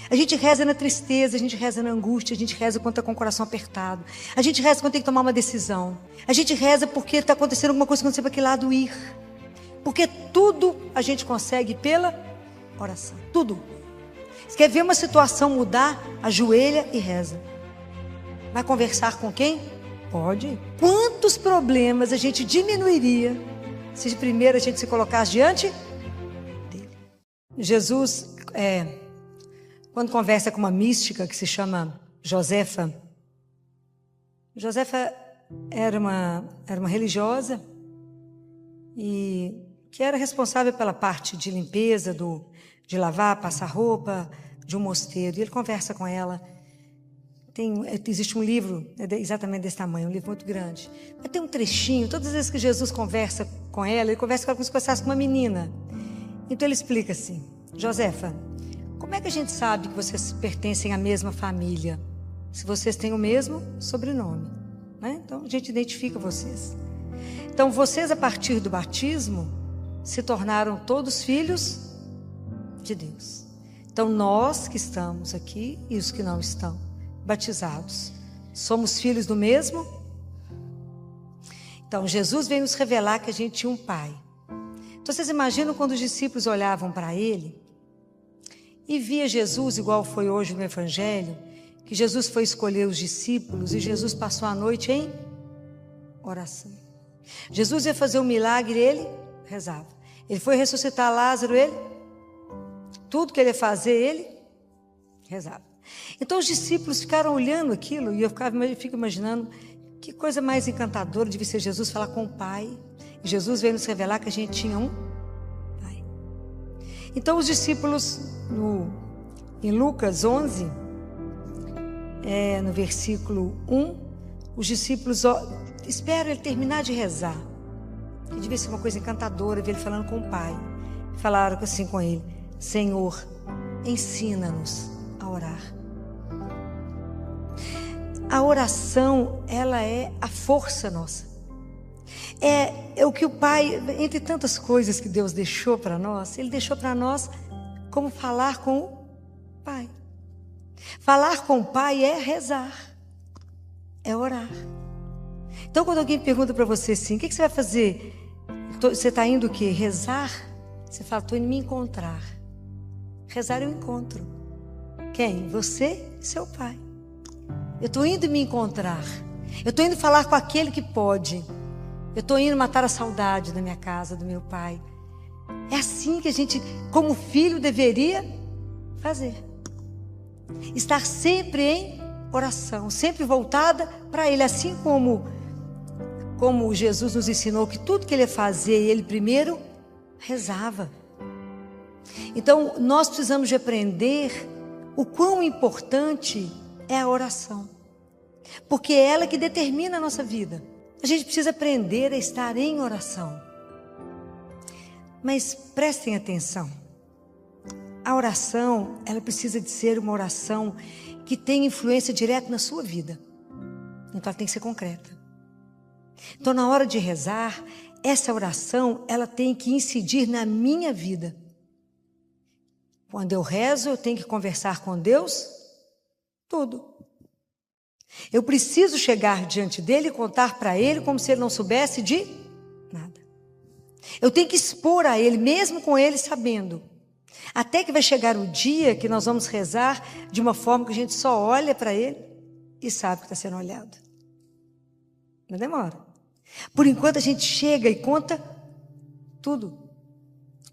A gente reza na tristeza, a gente reza na angústia, a gente reza quando está com o coração apertado. A gente reza quando tem que tomar uma decisão. A gente reza porque está acontecendo alguma coisa que não sei para que lado ir. Porque tudo a gente consegue pela oração. Tudo. Você quer ver uma situação mudar? Ajoelha e reza. Vai conversar com quem? Pode. Quantos problemas a gente diminuiria se primeiro a gente se colocasse diante dele? Jesus, quando conversa com uma mística que se chama Josefa, Josefa era uma religiosa e que era responsável pela parte de limpeza, de lavar, passar roupa, de um mosteiro. E ele conversa com ela. Existe um livro exatamente desse tamanho, um livro muito grande. Mas tem um trechinho, todas as vezes que Jesus conversa com ela, ele conversa com ela como se conversasse com uma menina. Então ele explica assim: Josefa, como é que a gente sabe que vocês pertencem à mesma família? Se vocês têm o mesmo sobrenome, né? Então a gente identifica vocês. Então vocês, a partir do batismo, se tornaram todos filhos de Deus. Então nós que estamos aqui e os que não estão batizados, somos filhos do mesmo? Então Jesus veio nos revelar que a gente tinha um pai. Então vocês imaginam quando os discípulos olhavam para ele e via Jesus, igual foi hoje no Evangelho, que Jesus foi escolher os discípulos e Jesus passou a noite em oração. Jesus ia fazer um milagre, ele rezava. Ele foi ressuscitar Lázaro, ele, tudo que ele ia fazer, ele rezava. Então os discípulos ficaram olhando aquilo e eu fico imaginando que coisa mais encantadora devia ser Jesus falar com o Pai. E Jesus veio nos revelar que a gente tinha um Pai. Então os discípulos, em Lucas 11, no versículo 1, os discípulos esperam ele terminar de rezar. Que devia ser uma coisa encantadora ver ele falando com o Pai. Falaram assim com ele: Senhor, ensina-nos a orar. A oração, ela é a força nossa. É o que o Pai, entre tantas coisas que Deus deixou para nós, Ele deixou para nós como falar com o Pai. Falar com o Pai é rezar, é orar. Então quando alguém pergunta para você assim: o que você vai fazer? Você está indo o quê? Rezar? Você fala: estou indo me encontrar. Rezar é um encontro. Quem? Você e seu Pai. Eu estou indo me encontrar. Eu estou indo falar com aquele que pode. Eu estou indo matar a saudade da minha casa, do meu pai. É assim que a gente, como filho, deveria fazer. Estar sempre em oração, sempre voltada para Ele. Assim como Jesus nos ensinou que tudo que Ele ia fazer, Ele primeiro rezava. Então, nós precisamos de aprender o quão importante é a oração, porque é ela que determina a nossa vida. A gente precisa aprender a estar em oração. Mas prestem atenção, a oração, ela precisa de ser uma oração que tenha influência direta na sua vida. Então ela tem que ser concreta. Então na hora de rezar, essa oração, ela tem que incidir na minha vida. Quando eu rezo, eu tenho que conversar com Deus tudo. Eu preciso chegar diante dele e contar para ele como se ele não soubesse de nada. Eu tenho que expor a ele, mesmo com ele sabendo. Até que vai chegar o dia que nós vamos rezar de uma forma que a gente só olha para ele e sabe que está sendo olhado. Não demora. Por enquanto a gente chega e conta tudo.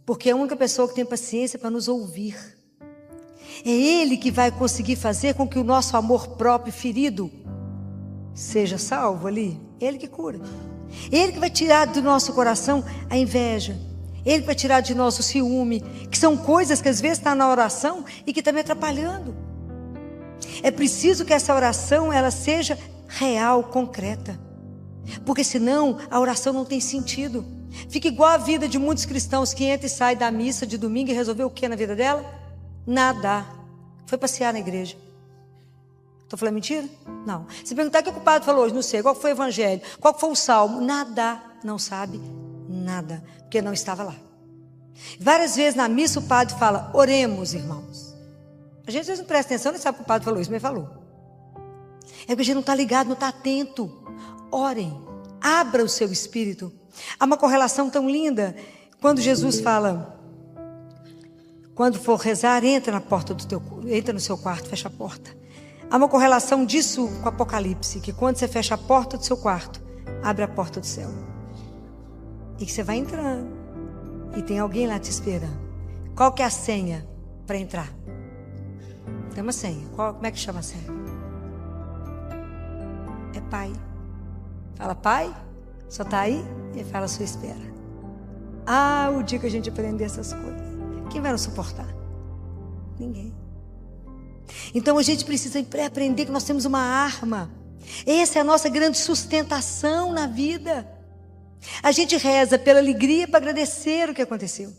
Porque é a única pessoa que tem paciência para nos ouvir. É Ele que vai conseguir fazer com que o nosso amor próprio ferido seja salvo ali. Ele que cura. Ele que vai tirar do nosso coração a inveja. Ele que vai tirar de nós o ciúme, que são coisas que às vezes estão na oração e que estão me atrapalhando. É preciso que essa oração ela seja real, concreta. Porque senão a oração não tem sentido. Fica igual a vida de muitos cristãos que entram e saem da missa de domingo e resolveu o que na vida dela? Nada. Foi passear na igreja. Estou falando mentira? Não. Se perguntar o que o padre falou hoje, não sei. Qual foi o evangelho? Qual foi o salmo? Nada. Não sabe nada. Porque não estava lá. Várias vezes na missa o padre fala: oremos, irmãos. A gente às vezes não presta atenção, nem sabe que o padre falou isso, mas falou. É porque a gente não está ligado, não está atento. Orem, abra o seu espírito. Há uma correlação tão linda, quando Jesus fala, quando for rezar, entra no seu quarto, fecha a porta. Há uma correlação disso com o Apocalipse, que quando você fecha a porta do seu quarto, abre a porta do céu. E que você vai entrando, e tem alguém lá te esperando. Qual que é a senha para entrar? Tem uma senha. Como é que chama a senha? É Pai. Fala, Pai, só está aí? E fala a sua espera. Ah, o dia que a gente aprender essas coisas, quem vai nos suportar? Ninguém. Então a gente precisa aprender que nós temos uma arma. Essa é a nossa grande sustentação na vida. A gente reza pela alegria para agradecer o que aconteceu.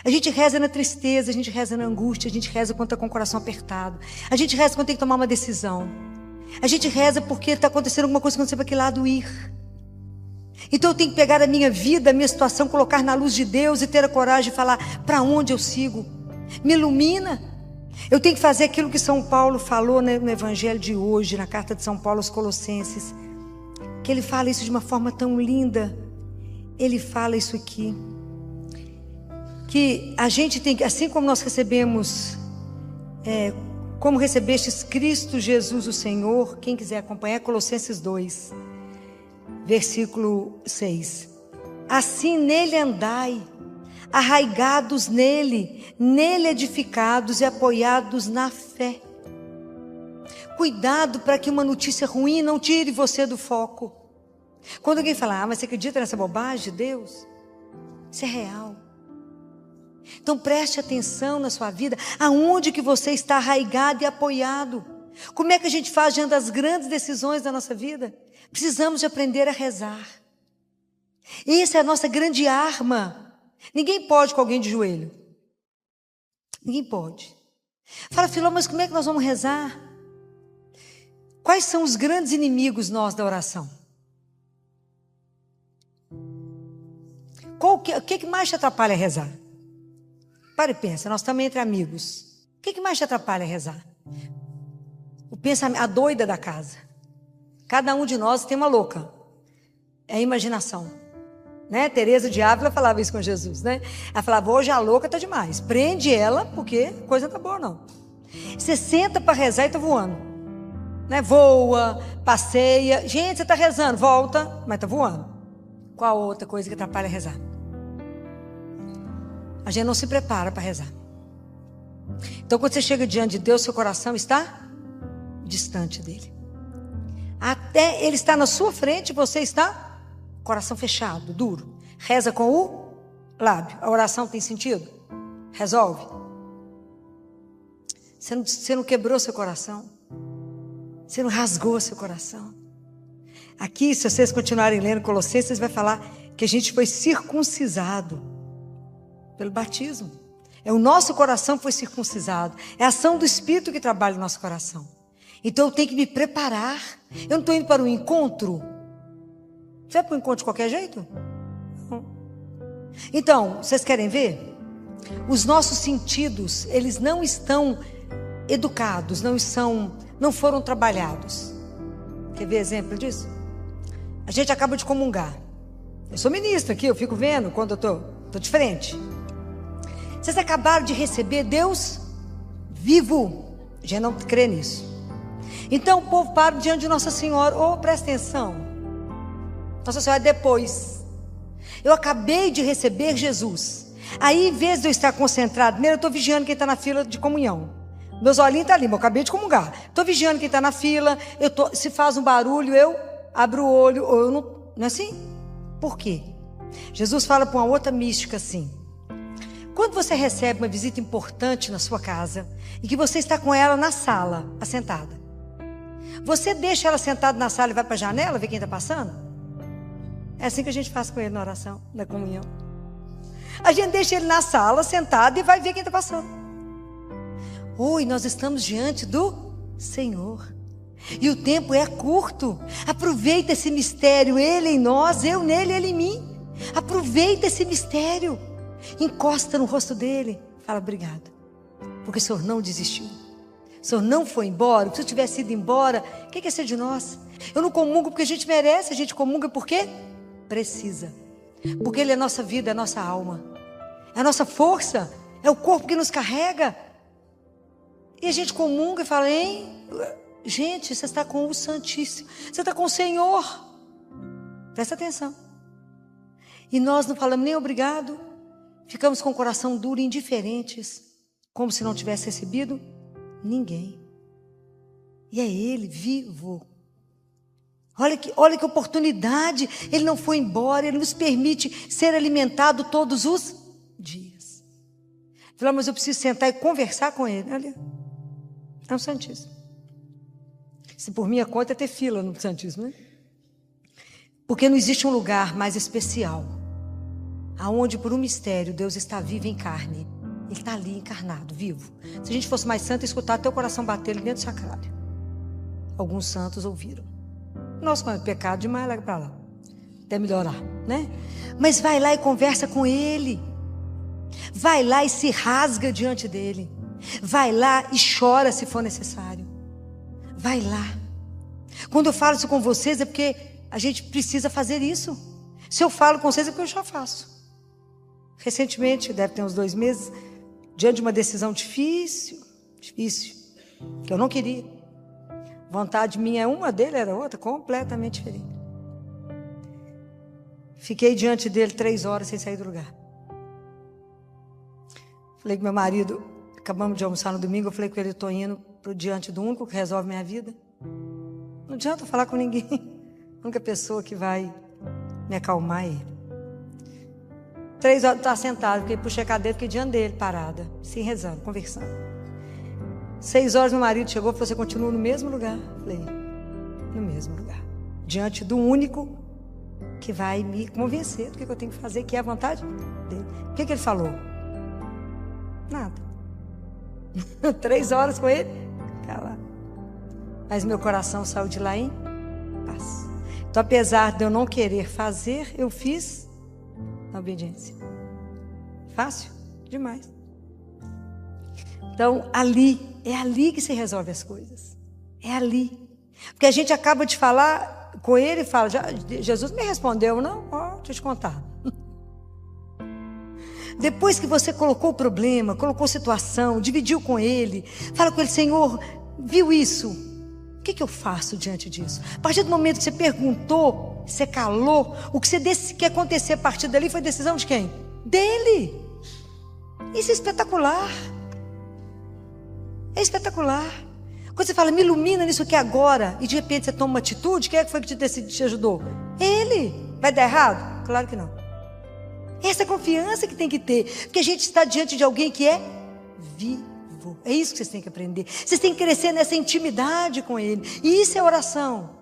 A gente reza na tristeza, a gente reza na angústia, a gente reza quando está com o coração apertado. A gente reza quando tem que tomar uma decisão. A gente reza porque está acontecendo alguma coisa que não sei para que lado ir. Então eu tenho que pegar a minha vida, a minha situação, colocar na luz de Deus e ter a coragem de falar para onde eu sigo. Me ilumina. Eu tenho que fazer aquilo que São Paulo falou no Evangelho de hoje, na carta de São Paulo aos Colossenses. Que ele fala isso de uma forma tão linda. Ele fala isso aqui. Que a gente tem que, assim como nós recebemos, como recebestes Cristo Jesus o Senhor, quem quiser acompanhar, Colossenses 2, versículo 6. Assim nele andai, arraigados nele edificados e apoiados na fé. Cuidado para que uma notícia ruim não tire você do foco. Quando alguém fala, mas você acredita nessa bobagem de Deus? Isso é real. Então preste atenção na sua vida, aonde que você está arraigado e apoiado. Como é que a gente faz diante das grandes decisões da nossa vida? Precisamos de aprender a rezar. Essa é a nossa grande arma. Ninguém pode com alguém de joelho. Ninguém pode. Fala, Filó, mas como é que nós vamos rezar? Quais são os grandes inimigos nós da oração? O que mais te atrapalha a rezar? Para e pensa, nós estamos entre amigos. O que mais te atrapalha a rezar? A doida da casa. Cada um de nós tem uma louca. É a imaginação. Né? Teresa de Ávila falava isso com Jesus, né? Ela falava, hoje a louca está demais. Prende ela, porque coisa não está boa, não. Você senta para rezar e está voando. Né? Voa, passeia. Gente, você está rezando, volta, mas está voando. Qual outra coisa que atrapalha a rezar? A gente não se prepara para rezar. Então quando você chega diante de Deus, seu coração está distante dele. Até ele está na sua frente, você está coração fechado, duro. Reza com o lábio. A oração tem sentido? Resolve. Você não quebrou seu coração. Você não rasgou seu coração. Aqui, se vocês continuarem lendo Colossenses, vai falar que a gente foi circuncisado pelo batismo. É o nosso coração que foi circuncisado. É a ação do Espírito que trabalha no nosso coração. Então eu tenho que me preparar. Eu não estou indo para um encontro. Você vai para um encontro de qualquer jeito? Então, vocês querem ver? Os nossos sentidos, eles não estão educados, não foram trabalhados. Quer ver exemplo disso? A gente acaba de comungar. Eu sou ministra aqui, eu fico vendo quando eu estou de frente. Vocês acabaram de receber Deus vivo. A gente não crê nisso. Então o povo para diante de Nossa Senhora. Presta atenção. Nossa Senhora é depois. Eu acabei de receber Jesus. Aí, em vez de eu estar concentrado, primeiro eu estou vigiando quem está na fila de comunhão. Meus olhinhos estão ali, mas eu acabei de comungar. Estou vigiando quem está na fila. Se faz um barulho, eu abro o olho. Ou eu não é assim? Por quê? Jesus fala para uma outra mística assim. Quando você recebe uma visita importante na sua casa e que você está com ela na sala, assentada, você deixa ela sentada na sala e vai para a janela ver quem está passando? É assim que a gente faz com ele na oração, na comunhão. A gente deixa ele na sala, sentado, e vai ver quem está passando. Nós estamos diante do Senhor. E o tempo é curto. Aproveita esse mistério, Ele em nós, eu nele, Ele em mim. Aproveita esse mistério. Encosta no rosto dele. Fala, obrigado, porque o Senhor não desistiu. O Senhor não foi embora. Se o Senhor tivesse ido embora, o que ia ser de nós? Eu não comungo porque a gente merece, a gente comunga porque precisa. Porque Ele é a nossa vida, é a nossa alma, é a nossa força, é o corpo que nos carrega. E a gente comunga e fala, hein? Gente, você está com o Santíssimo, você está com o Senhor. Presta atenção. E nós não falamos nem obrigado, ficamos com o coração duro, indiferentes, como se não tivesse recebido ninguém. E é Ele vivo. Olha que oportunidade. Ele não foi embora, Ele nos permite ser alimentado todos os dias. Falei, mas eu preciso sentar e conversar com Ele. Olha, é um Santíssimo. Se por minha conta é ter fila no Santíssimo, né? Porque não existe um lugar mais especial, aonde por um mistério Deus está vivo em carne. Ele está ali encarnado, vivo. Se a gente fosse mais santo, escutar até o coração bater ali dentro do sacrário. Alguns santos ouviram. Nós, quando é pecado demais, larga para lá, até melhorar, né? Mas vai lá e conversa com Ele. Vai lá e se rasga diante dEle. Vai lá e chora se for necessário. Vai lá. Quando eu falo isso com vocês é porque a gente precisa fazer isso. Se eu falo com vocês é porque eu já faço. Recentemente, deve ter uns 2 meses, diante de uma decisão difícil, que eu não queria. Vontade minha é uma, dele era outra, completamente diferente. Fiquei diante dele 3 horas sem sair do lugar. Falei com meu marido, acabamos de almoçar no domingo, eu falei com ele, eu estou indo diante do único que resolve minha vida. Não adianta falar com ninguém. A única pessoa que vai me acalmar é Ele. 3 horas, está sentado, porque puxei a cadeira, fiquei diante dele, parada, assim, rezando, conversando. 6 horas, meu marido chegou e falou, você continua no mesmo lugar? Falei, no mesmo lugar. Diante do único que vai me convencer do que eu tenho que fazer, que é a vontade dele. O que ele falou? Nada. 3 horas com ele, calado. Mas meu coração saiu de lá em paz. Então, apesar de eu não querer fazer, eu fiz na obediência. Fácil? Demais. Então, é ali que se resolve as coisas. É ali. Porque a gente acaba de falar com Ele e fala, Jesus me respondeu, não? Ó, deixa eu te contar. Depois que você colocou o problema, colocou a situação, dividiu com Ele, fala com Ele, Senhor, viu isso? O que eu faço diante disso? A partir do momento que você perguntou, você calou, o que você quer acontecer a partir dali foi decisão de quem? Dele. Isso é espetacular. É espetacular. Quando você fala, me ilumina nisso aqui agora, e de repente você toma uma atitude, quem é que foi que te ajudou? Ele. Vai dar errado? Claro que não. Essa confiança que tem que ter, porque a gente está diante de alguém que é vivo. É isso que vocês têm que aprender. Vocês têm que crescer nessa intimidade com Ele. E isso é oração.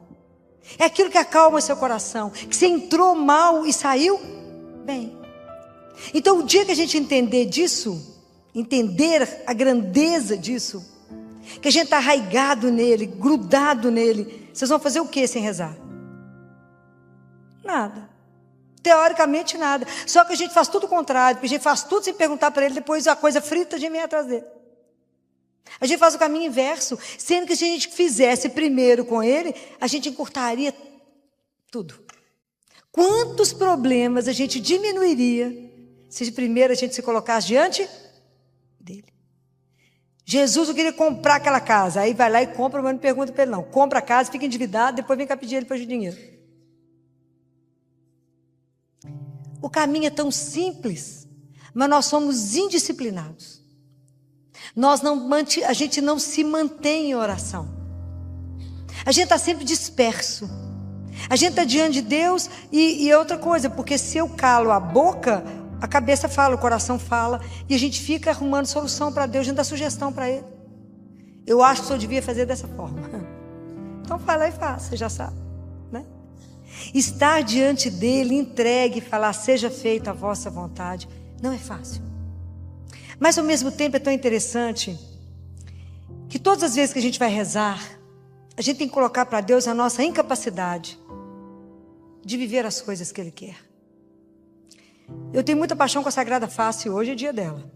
É aquilo que acalma seu coração. Que você entrou mal e saiu bem. Então o dia que a gente entender disso, entender a grandeza disso, que a gente está arraigado nele, grudado nele, vocês vão fazer o que sem rezar? Nada. Teoricamente nada. Só que a gente faz tudo o contrário, porque a gente faz tudo sem perguntar para Ele, depois a coisa frita a gente vem atrás dele. A gente faz o caminho inverso, sendo que se a gente fizesse primeiro com Ele, a gente encurtaria tudo. Quantos problemas a gente diminuiria se primeiro a gente se colocasse diante dele? Jesus não queria comprar aquela casa, aí vai lá e compra, mas não pergunta para ele não. Compra a casa, fica endividado, depois vem cá pedir ele para o dinheiro. O caminho é tão simples, mas nós somos indisciplinados. A gente não se mantém em oração. A gente está sempre disperso. A gente está diante de Deus e é outra coisa, porque se eu calo a boca, a cabeça fala, o coração fala, e a gente fica arrumando solução para Deus, a gente dá sugestão para Ele. Eu acho que o senhor devia fazer dessa forma. Então vai lá e faça, você já sabe, né? Estar diante dele, entregue e falar, seja feita a vossa vontade, não é fácil. Mas ao mesmo tempo é tão interessante que todas as vezes que a gente vai rezar, a gente tem que colocar para Deus a nossa incapacidade de viver as coisas que Ele quer. Eu tenho muita paixão com a Sagrada Face, hoje é dia dela.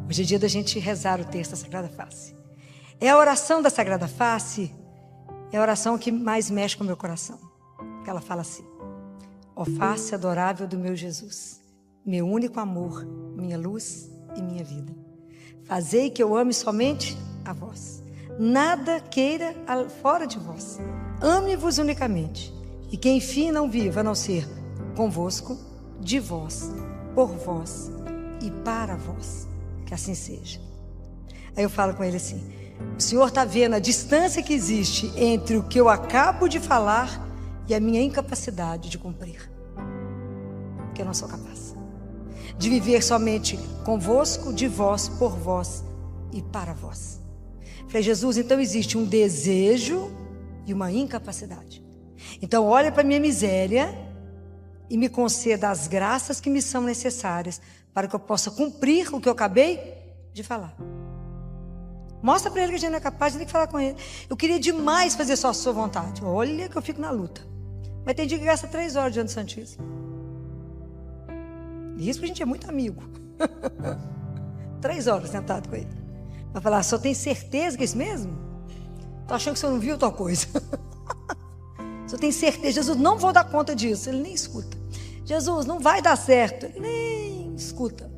Hoje é dia da gente rezar o texto da Sagrada Face. É a oração da Sagrada Face, é a oração que mais mexe com o meu coração. Que ela fala assim: ó face adorável do meu Jesus, meu único amor, minha luz e minha vida. Fazei que eu ame somente a vós. Nada queira fora de vós. Ame-vos unicamente. E que enfim não viva a não ser convosco, de vós, por vós e para vós. Que assim seja. Aí eu falo com ele assim: o Senhor está vendo a distância que existe entre o que eu acabo de falar e a minha incapacidade de cumprir. Porque eu não sou capaz de viver somente convosco, de vós, por vós e para vós. Falei: Jesus, então existe um desejo e uma incapacidade. Então olha para a minha miséria e me conceda as graças que me são necessárias para que eu possa cumprir o que eu acabei de falar. Mostra para ele que a gente não é capaz, a gente tem que falar com ele. Eu queria demais fazer só a sua vontade. Olha que eu fico na luta. Mas tem dia que gasta 3 horas diante do Santíssimo. E isso que a gente é muito amigo. 3 horas sentado com ele. Vai falar: só tem certeza que é isso mesmo? Tô achando que você não viu tal coisa. Só tem certeza. Jesus, não vou dar conta disso. Ele nem escuta. Jesus, não vai dar certo. Ele nem escuta.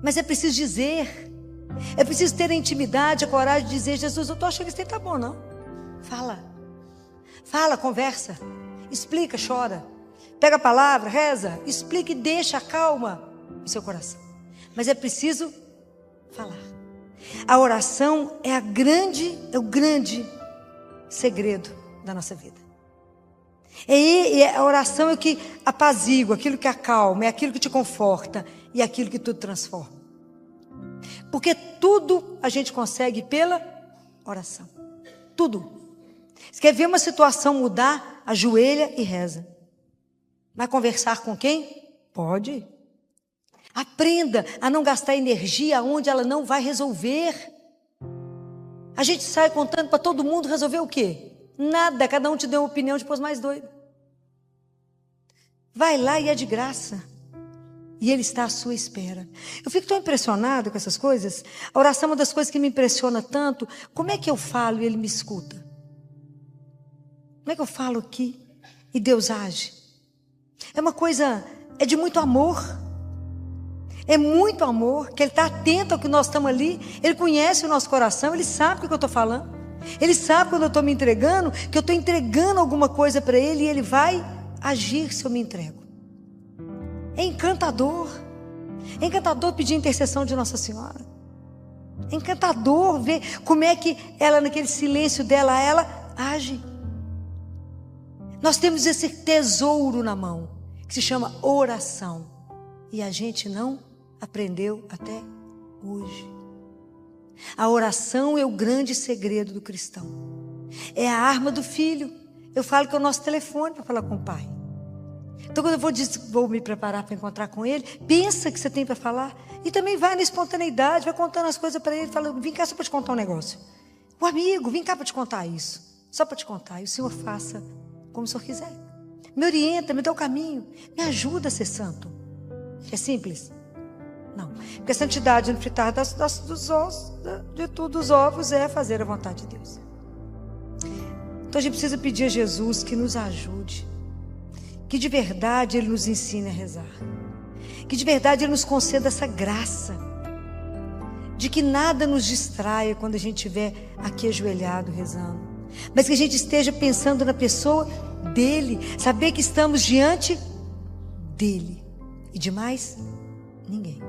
Mas é preciso dizer. É preciso ter a intimidade, a coragem de dizer: Jesus, eu tô achando que isso nem tá bom, não. Fala, conversa. Explica, chora. Pega a palavra, reza, explica e deixa, calma o seu coração. Mas é preciso falar. A oração é o grande segredo da nossa vida. A oração é o que apazigua, aquilo que acalma, é aquilo que te conforta e aquilo que tudo transforma. Porque tudo a gente consegue pela oração. Tudo. Você quer ver uma situação mudar? Ajoelha e reza. Vai conversar com quem? Pode. Aprenda a não gastar energia onde ela não vai resolver. A gente sai contando para todo mundo resolver o quê? Nada, cada um te deu uma opinião depois mais doida. Vai lá e é de graça. E Ele está à sua espera. Eu fico tão impressionada com essas coisas. A oração é uma das coisas que me impressiona tanto. Como é que eu falo e Ele me escuta? Como é que eu falo aqui e Deus age? É uma coisa, é de muito amor. É muito amor, que Ele está atento ao que nós estamos ali. Ele conhece o nosso coração, Ele sabe o que eu estou falando. Ele sabe quando eu estou me entregando, que eu estou entregando alguma coisa para Ele e Ele vai agir se eu me entrego. É encantador. É encantador pedir intercessão de Nossa Senhora. É encantador ver como é que ela, naquele silêncio dela, ela age. Nós temos esse tesouro na mão, que se chama oração. E a gente não aprendeu até hoje. A oração é o grande segredo do cristão. É a arma do filho. Eu falo que é o nosso telefone para falar com o pai. Então quando eu vou me preparar para encontrar com ele, pensa que você tem para falar. E também vai na espontaneidade, vai contando as coisas para ele. Fala: vem cá só para te contar um negócio. O amigo, vem cá para te contar isso. Só para te contar. E o Senhor faça como o Senhor quiser. Me orienta, me dá o caminho. Me ajuda a ser santo. É simples? Não. Porque a santidade no fritar dos ovos é fazer a vontade de Deus. Então a gente precisa pedir a Jesus que nos ajude. Que de verdade Ele nos ensine a rezar. Que de verdade Ele nos conceda essa graça. De que nada nos distraia quando a gente estiver aqui ajoelhado rezando. Mas que a gente esteja pensando na pessoa dEle. Saber que estamos diante dEle. E de mais ninguém.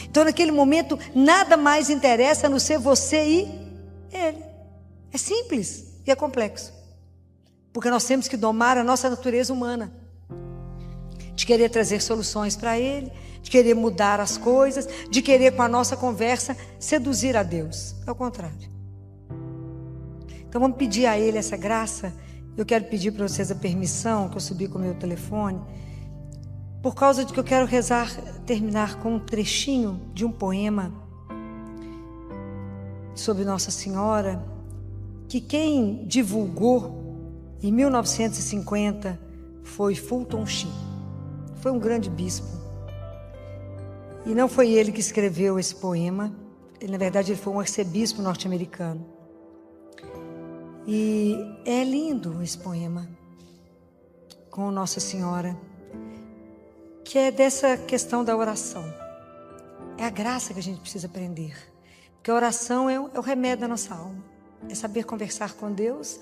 Então naquele momento nada mais interessa a não ser você e Ele. É simples e é complexo. Porque nós temos que domar a nossa natureza humana. De querer trazer soluções para Ele, de querer mudar as coisas, de querer com a nossa conversa seduzir a Deus. É o contrário. Então vamos pedir a Ele essa graça. Eu quero pedir para vocês a permissão, que eu subi com o meu telefone, por causa de que eu quero terminar com um trechinho de um poema sobre Nossa Senhora, que quem divulgou em 1950 foi Fulton Sheen. Foi um grande bispo. E não foi ele que escreveu esse poema. Na verdade, ele foi um arcebispo norte-americano. E é lindo esse poema com Nossa Senhora, que é dessa questão da oração. É a graça que a gente precisa aprender. Porque a oração é o remédio da nossa alma. É saber conversar com Deus.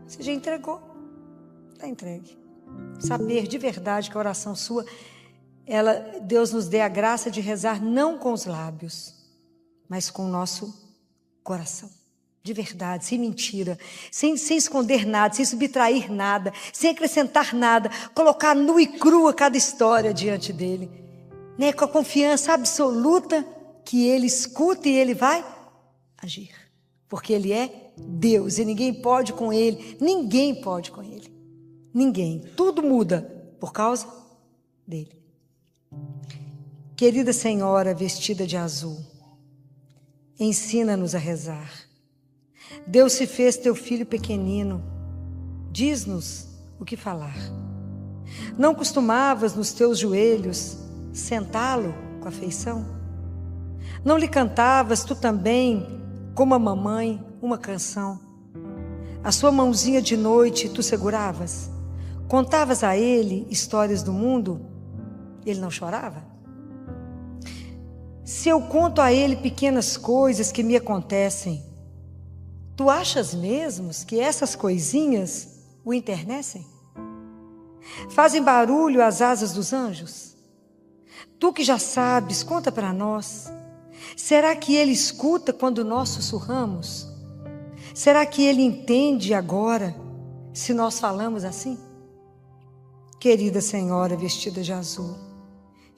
Você já entregou, está entregue. Saber de verdade que a oração sua, Deus nos dê a graça de rezar não com os lábios, mas com o nosso coração. De verdade, sem mentira, sem esconder nada, sem subtrair nada, sem acrescentar nada, colocar nua e crua cada história diante dele, né? Com a confiança absoluta que ele escuta e ele vai agir, porque ele é Deus e ninguém pode com ele, ninguém, tudo muda por causa dele. Querida Senhora vestida de azul, ensina-nos a rezar. Deus se fez teu filho pequenino, diz-nos o que falar. Não costumavas nos teus joelhos sentá-lo com afeição? Não lhe cantavas tu também, como a mamãe, uma canção? A sua mãozinha de noite tu seguravas? Contavas a ele histórias do mundo? Ele não chorava? Se eu conto a ele pequenas coisas que me acontecem, tu achas mesmo que essas coisinhas o enternecem? Fazem barulho as asas dos anjos? Tu que já sabes, conta para nós. Será que ele escuta quando nós sussurramos? Será que ele entende agora, se nós falamos assim? Querida Senhora vestida de azul,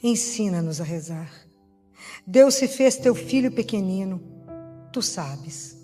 ensina-nos a rezar. Deus se fez teu filho pequenino, tu sabes.